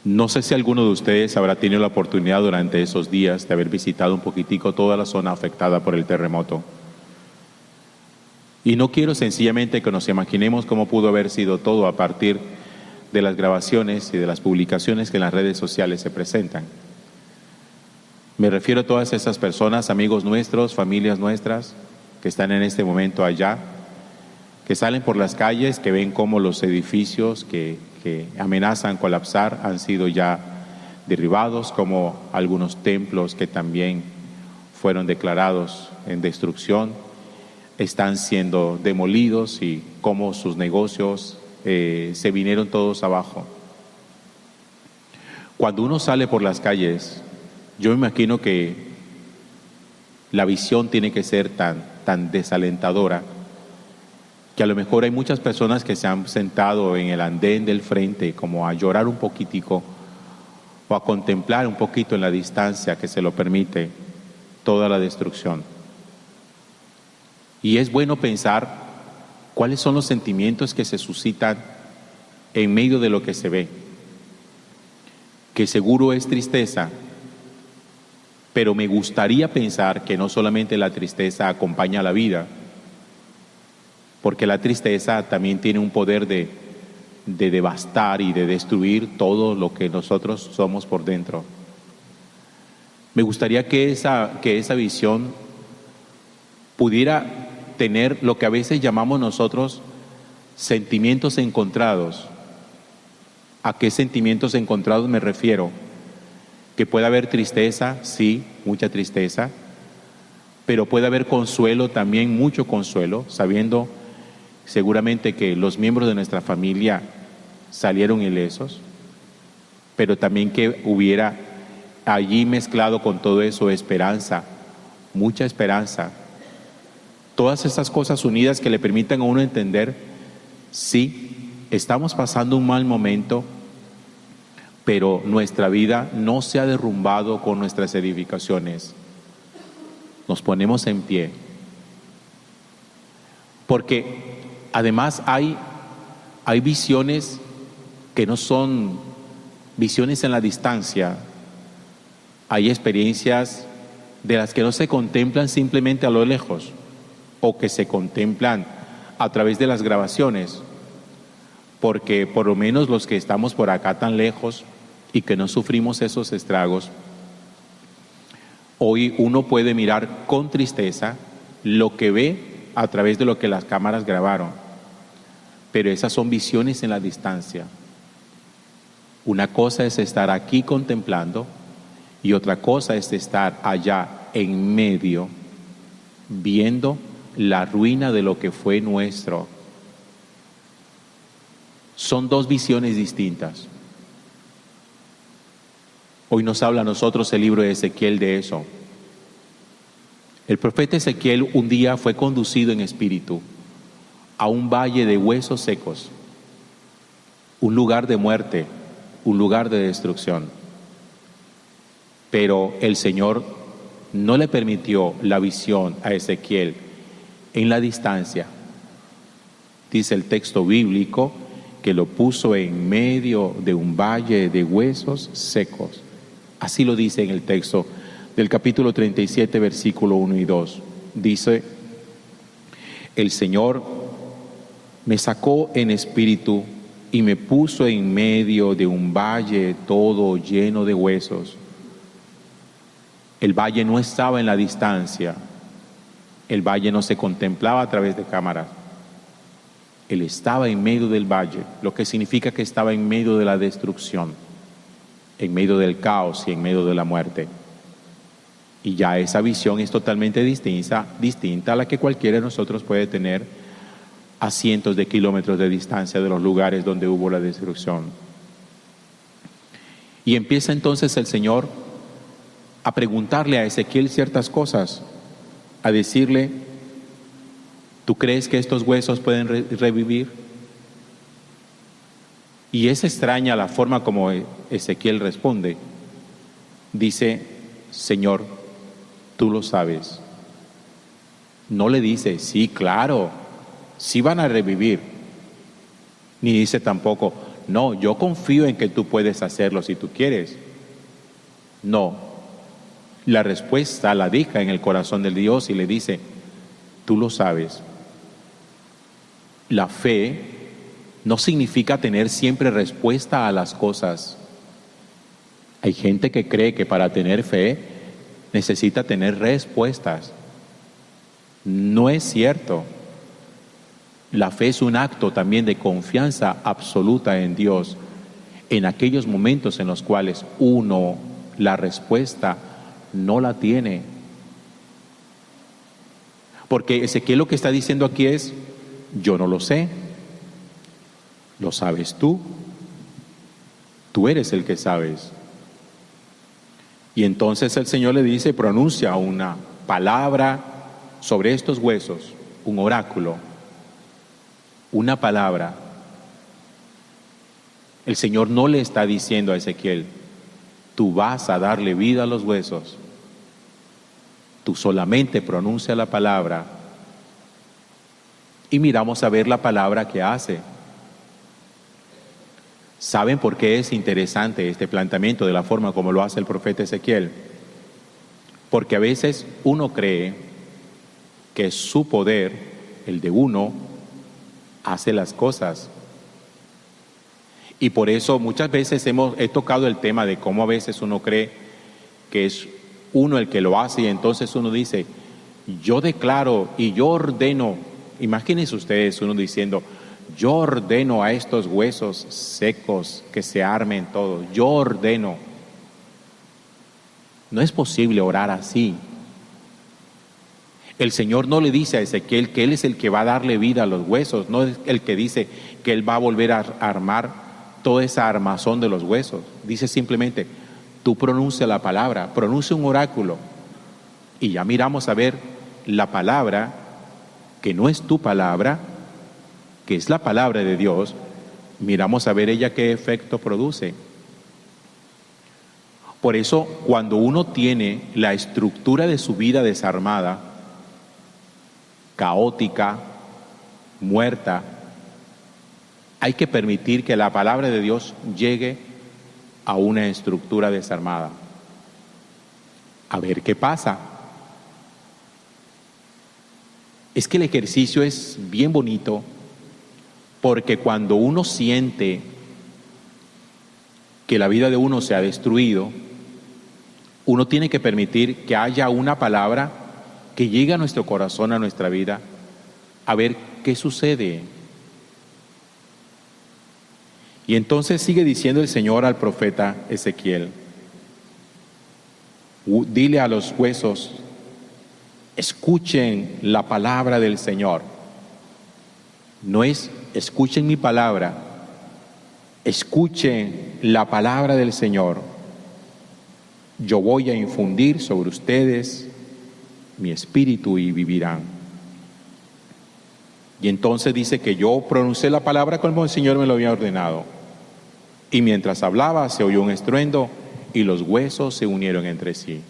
No sé si alguno de ustedes habrá tenido la oportunidad durante esos días de haber visitado un poquitico toda la zona afectada por el terremoto. Y no quiero sencillamente que nos imaginemos cómo pudo haber sido todo a partir de las grabaciones y de las publicaciones que en las redes sociales se presentan. Me refiero a todas esas personas, amigos nuestros, familias nuestras, que están en este momento allá, que salen por las calles, que ven cómo los edificios que amenazan colapsar han sido ya derribados, como algunos templos que también fueron declarados en destrucción están siendo demolidos y cómo sus negocios se vinieron todos abajo. Cuando uno sale por las calles, yo me imagino que la visión tiene que ser tan desalentadora que a lo mejor hay muchas personas que se han sentado en el andén del frente como a llorar un poquitico o a contemplar un poquito en la distancia que se lo permite toda la destrucción. Y es bueno pensar cuáles son los sentimientos que se suscitan en medio de lo que se ve, que seguro es tristeza, pero me gustaría pensar que no solamente la tristeza acompaña la vida, porque la tristeza también tiene un poder de devastar y de destruir todo lo que nosotros somos por dentro. Me gustaría que esa visión pudiera tener lo que a veces llamamos nosotros sentimientos encontrados. ¿A qué sentimientos encontrados me refiero? Que puede haber tristeza, sí, mucha tristeza, pero puede haber consuelo, también mucho consuelo, sabiendo seguramente que los miembros de nuestra familia salieron ilesos, pero también que hubiera allí mezclado con todo eso esperanza, mucha esperanza. Todas estas cosas unidas que le permitan a uno entender, sí, estamos pasando un mal momento, pero nuestra vida no se ha derrumbado con nuestras edificaciones. Nos ponemos en pie. Porque además hay visiones que no son visiones en la distancia. Hay experiencias de las que no se contemplan simplemente a lo lejos o que se contemplan a través de las grabaciones. Porque por lo menos los que estamos por acá tan lejos y que no sufrimos esos estragos, hoy uno puede mirar con tristeza lo que ve a través de lo que las cámaras grabaron, pero esas son visiones en la distancia. Una cosa es estar aquí contemplando y otra cosa es estar allá en medio viendo la ruina de lo que fue nuestro. Son dos visiones distintas. Hoy nos habla a nosotros el libro de Ezequiel de eso. El profeta Ezequiel un día fue conducido en espíritu a un valle de huesos secos, un lugar de muerte, un lugar de destrucción. Pero el Señor no le permitió la visión a Ezequiel en la distancia. Dice el texto bíblico que lo puso en medio de un valle de huesos secos. Así lo dice en el texto del capítulo 37, versículo 1 y 2. Dice: el Señor me sacó en espíritu y me puso en medio de un valle todo lleno de huesos. El valle no estaba en la distancia, el valle no se contemplaba a través de cámaras. Él estaba en medio del valle, lo que significa que estaba en medio de la destrucción, en medio del caos y en medio de la muerte. Y ya esa visión es totalmente distinta a la que cualquiera de nosotros puede tener a cientos de kilómetros de distancia de los lugares donde hubo la destrucción. Y empieza entonces el Señor a preguntarle a Ezequiel ciertas cosas, a decirle: ¿tú crees que estos huesos pueden revivir? Y es extraña la forma como Ezequiel responde. Dice: Señor, tú lo sabes. No le dice: sí, claro, sí van a revivir. Ni dice tampoco: no, yo confío en que tú puedes hacerlo si tú quieres. No, la respuesta la deja en el corazón del Dios y le dice, tú lo sabes. La fe no significa tener siempre respuesta a las cosas. Hay gente que cree que para tener fe necesita tener respuestas. No es cierto. La fe es un acto también de confianza absoluta en Dios en aquellos momentos en los cuales uno la respuesta no la tiene. Porque Ezequiel lo que está diciendo aquí es, yo no lo sé, lo sabes tú eres el que sabes. Y entonces el Señor le dice, pronuncia una palabra sobre estos huesos, un oráculo, una palabra. El Señor no le está diciendo a Ezequiel, tú vas a darle vida a los huesos. Tú solamente pronuncia la palabra y miramos a ver la palabra que hace. ¿Saben por qué es interesante este planteamiento de la forma como lo hace el profeta Ezequiel? Porque a veces uno cree que su poder, el de uno, hace las cosas. Y por eso muchas veces he tocado el tema de cómo a veces uno cree que es uno el que lo hace y entonces uno dice, yo declaro y yo ordeno. Imagínense ustedes uno diciendo, yo ordeno a estos huesos secos que se armen todos, yo ordeno. No es posible orar así. El Señor no le dice a Ezequiel que Él es el que va a darle vida a los huesos, no es el que dice que Él va a volver a armar toda esa armazón de los huesos. Dice simplemente, tú pronuncia la palabra, pronuncia un oráculo. Y ya miramos a ver la palabra, que no es tu palabra, que es la palabra de Dios, miramos a ver ella qué efecto produce. Por eso, cuando uno tiene la estructura de su vida desarmada, caótica, muerta, hay que permitir que la palabra de Dios llegue a una estructura desarmada. A ver qué pasa. Es que el ejercicio es bien bonito, porque cuando uno siente que la vida de uno se ha destruido, uno tiene que permitir que haya una palabra que llegue a nuestro corazón, a nuestra vida, a ver qué sucede. Y entonces sigue diciendo el Señor al profeta Ezequiel, dile a los huesos, escuchen la palabra del Señor. No es escuchen mi palabra, escuchen la palabra del Señor. Yo voy a infundir sobre ustedes mi espíritu y vivirán. Y entonces dice que yo pronuncié la palabra como el Señor me lo había ordenado. Y mientras hablaba se oyó un estruendo y los huesos se unieron entre sí.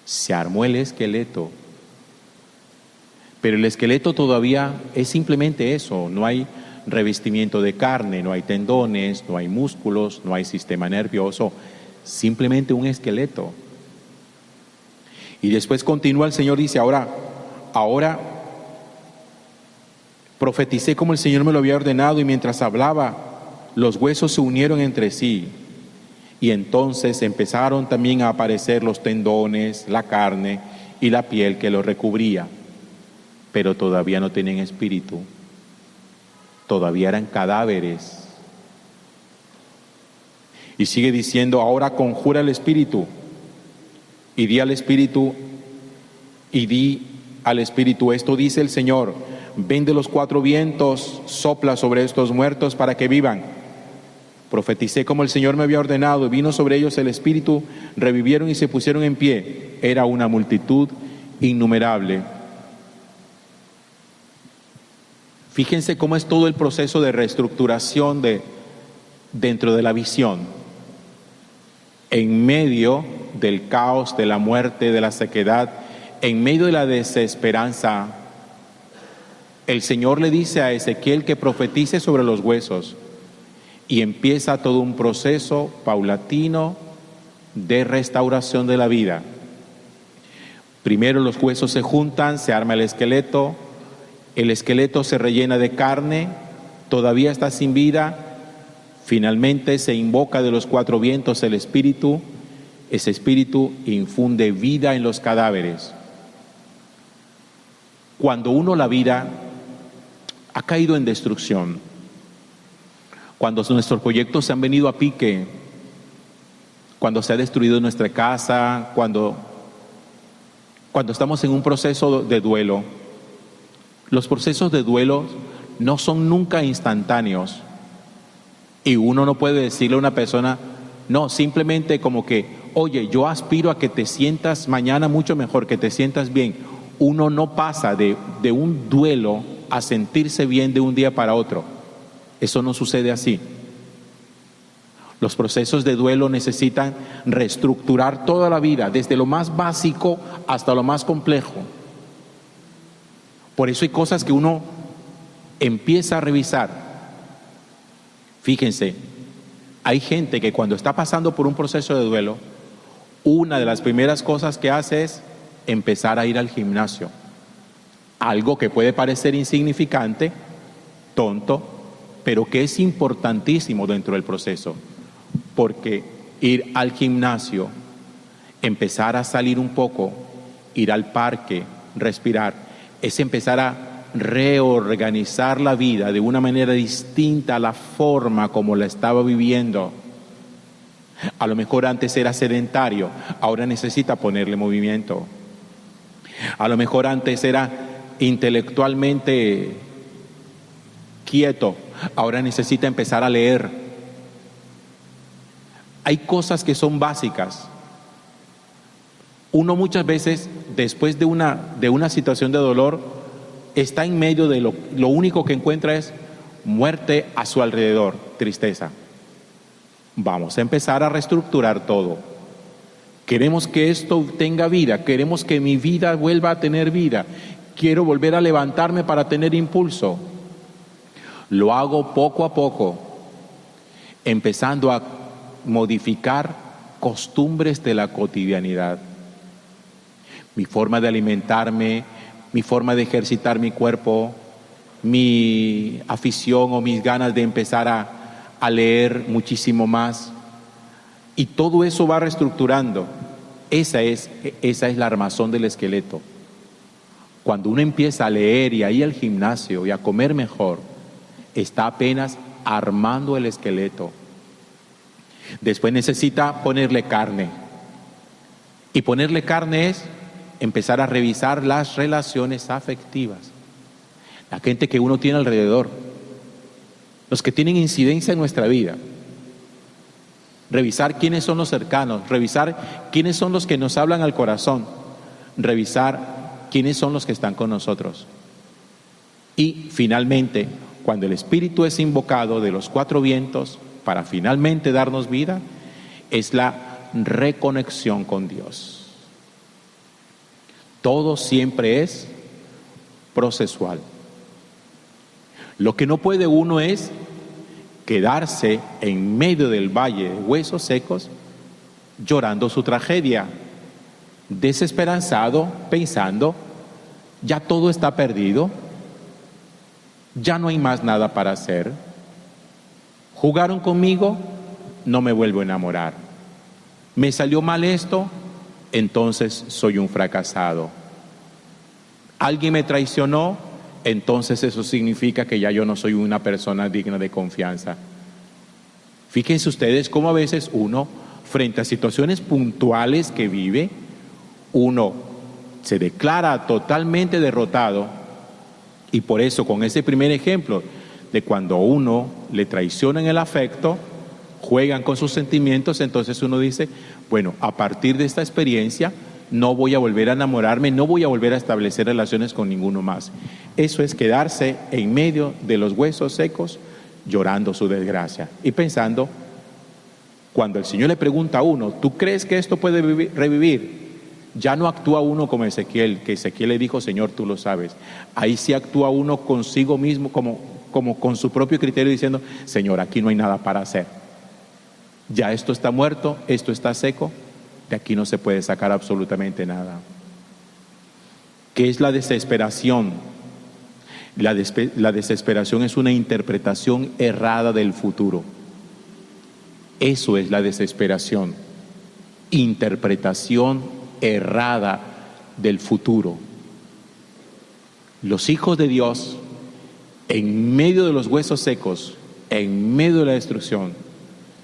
Se armó el esqueleto. Pero el esqueleto todavía es simplemente eso, no hay revestimiento de carne, no hay tendones, no hay músculos, no hay sistema nervioso, simplemente un esqueleto. Y después continúa el Señor, dice, ahora profeticé como el Señor me lo había ordenado y mientras hablaba, los huesos se unieron entre sí. Y entonces empezaron también a aparecer los tendones, la carne y la piel que los recubría. Pero todavía no tenían espíritu, todavía eran cadáveres. Y sigue diciendo, ahora conjura el espíritu y di al espíritu, esto dice el Señor, ven de los cuatro vientos, sopla sobre estos muertos para que vivan. Profeticé como el Señor me había ordenado, y vino sobre ellos el espíritu, revivieron y se pusieron en pie. Era una multitud innumerable. Fíjense cómo es todo el proceso de reestructuración dentro de la visión. En medio del caos, de la muerte, de la sequedad, en medio de la desesperanza, el Señor le dice a Ezequiel que profetice sobre los huesos. y empieza todo un proceso paulatino de restauración de la vida. Primero los huesos se juntan, se arma el esqueleto se rellena de carne, todavía está sin vida, finalmente se invoca de los cuatro vientos el espíritu, ese espíritu infunde vida en los cadáveres. Cuando la vida ha caído en destrucción, cuando nuestros proyectos se han venido a pique, cuando se ha destruido nuestra casa, cuando estamos en un proceso de duelo, los procesos de duelo no son nunca instantáneos. Y uno no puede decirle a una persona, no, simplemente como que, oye, yo aspiro a que te sientas mañana mucho mejor, que te sientas bien. Uno no pasa de un duelo a sentirse bien de un día para otro. Eso no sucede así. Los procesos de duelo necesitan reestructurar toda la vida, desde lo más básico hasta lo más complejo. Por eso hay cosas que uno empieza a revisar. Fíjense, hay gente que cuando está pasando por un proceso de duelo, una de las primeras cosas que hace es empezar a ir al gimnasio. Algo que puede parecer insignificante, tonto, pero que es importantísimo dentro del proceso. Porque ir al gimnasio, empezar a salir un poco, ir al parque, respirar, es empezar a reorganizar la vida de una manera distinta a la forma como la estaba viviendo. A lo mejor antes era sedentario, ahora necesita ponerle movimiento. A lo mejor antes era intelectualmente quieto, ahora necesita empezar a leer. Hay cosas que son básicas. Uno muchas veces, después de una situación de dolor, está en medio de lo único que encuentra es muerte a su alrededor, tristeza. Vamos a empezar a reestructurar todo. Queremos que esto tenga vida, queremos que mi vida vuelva a tener vida. Quiero volver a levantarme para tener impulso. Lo hago poco a poco, empezando a modificar costumbres de la cotidianidad. Mi forma de alimentarme, mi forma de ejercitar mi cuerpo, mi afición o mis ganas de empezar a leer muchísimo más. Y todo eso va reestructurando. Esa es la armazón del esqueleto. Cuando uno empieza a leer y a ir al gimnasio y a comer mejor, está apenas armando el esqueleto. Después necesita ponerle carne. Y ponerle carne es empezar a revisar las relaciones afectivas. La gente que uno tiene alrededor, los que tienen incidencia en nuestra vida. Revisar quiénes son los cercanos, revisar quiénes son los que nos hablan al corazón, revisar quiénes son los que están con nosotros. Y finalmente, cuando el Espíritu es invocado de los cuatro vientos para finalmente darnos vida, es la reconexión con Dios. Todo siempre es procesual. Lo que no puede uno es quedarse en medio del valle de huesos secos llorando su tragedia, desesperanzado, pensando, ya todo está perdido, ya no hay más nada para hacer. Jugaron conmigo, no me vuelvo a enamorar. Me salió mal esto, entonces soy un fracasado. Alguien me traicionó, entonces eso significa que ya yo no soy una persona digna de confianza. Fíjense ustedes cómo a veces uno, frente a situaciones puntuales que vive, uno se declara totalmente derrotado. Y por eso, con ese primer ejemplo de cuando uno le traicionan el afecto, juegan con sus sentimientos, entonces uno dice, bueno, a partir de esta experiencia no voy a volver a enamorarme, no voy a volver a establecer relaciones con ninguno más. Eso es quedarse en medio de los huesos secos, llorando su desgracia y pensando, cuando el Señor le pregunta a uno, ¿tú crees que esto puede revivir? Ya no actúa uno como Ezequiel, que Ezequiel le dijo, Señor, tú lo sabes. Ahí sí actúa uno consigo mismo, como como con su propio criterio diciendo, Señor, aquí no hay nada para hacer. Ya esto está muerto, esto está seco, de aquí no se puede sacar absolutamente nada. ¿Qué es la desesperación? La desesperación es una interpretación errada del futuro. Eso es la desesperación. Interpretación errada del futuro. Los hijos de Dios, en medio de los huesos secos, en medio de la destrucción,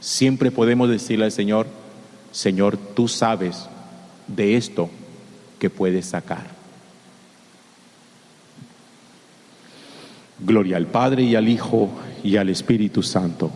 siempre podemos decirle al Señor, Señor, tú sabes de esto que puedes sacar. Gloria al Padre y al Hijo y al Espíritu Santo.